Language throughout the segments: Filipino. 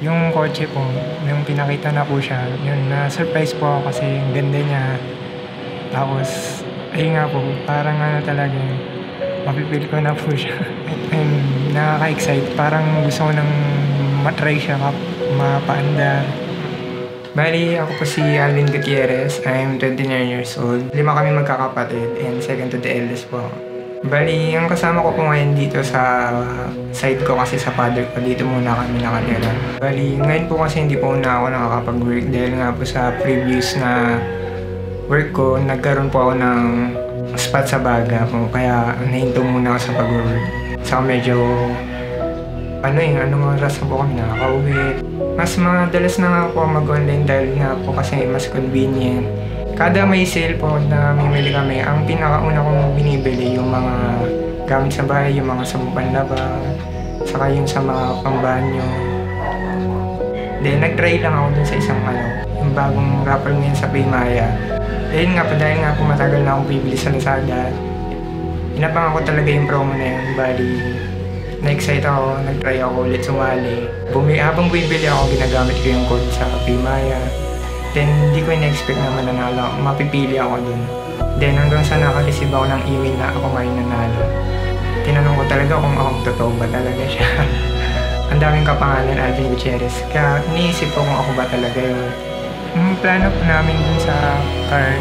Yung kotse po, nung pinakita na po siya, yun, na-surprise po ako kasi ang ganda niya. Tapos, ayun nga po, parang ano talaga, mapipil ko na po siya. And nakaka-excite, parang gusto ko nang matry siya, mapaandar. Bali, ako po si Alvin Gutierrez. I'm 29 years old. 5 kami magkakapatid and second to the eldest po ako. Bali, ang kasama ko po ngayon dito sa side ko kasi sa father ko, dito muna kami nakatira. Bali, ngayon po kasi hindi po na ako nakakapag-work dahil nga po sa previous na work ko, nagkaroon po ako ng spot sa baga po. Kaya nahinto muna ako sa pag-work. Saka medyo anong oras na po kami nakaka-uwi. Mas madalas na nga po mag-online dahil nga po kasi mas convenient. Kada may sale po na mimili kami, ang pinakauna kong binibili yung mga gamit sa bahay, yung mga sabong panlaba, saka yung sa mga pambanyo. Then nag-try lang ako dun sa isang yung bagong wrapper ngayon sa Paymaya. Dahil nga po, matagal na akong bibili sa Lazada, inabangan ko talaga yung promo na yun. Bali, na-excite ako, nag-try ako ulit sumali. Habang bibili ako, ginagamit ko yung code sa Paymaya. Then, hindi ko in-expect na mananalo. Mapipili ako dun. Then, hanggang sa naka-receive ako ng email na ako ngayon nanalo. Tinanong ko talaga kung totoo ba talaga siya. Ang daming kapangalan, Alvin Gutierrez. Kaya iniisip ko kung ako ba talaga yun. Yung plano po namin dun sa car,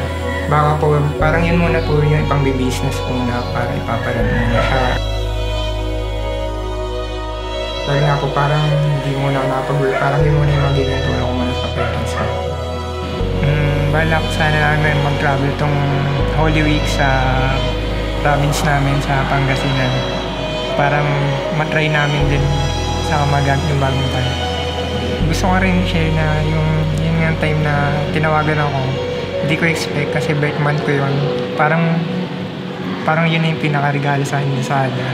baka po, parang yun muna po yung ipang-business ko na para ipaparan muna siya. Dahil nga po, parang hindi muna ako nakapag-work. Parang yun muna yung magiging tulong ko muna sa parents ko. Balak sana namin mag-travel tong Holy Week sa province namin sa Pangasinan. Parang matry namin din sa magamit yung bagong tayo. Gusto ko rin share na yung nga time na tinawagan ako. Hindi ko expect kasi birth month ko yun. Parang yun na yung pinaka-regalo sa akin sa Lazada.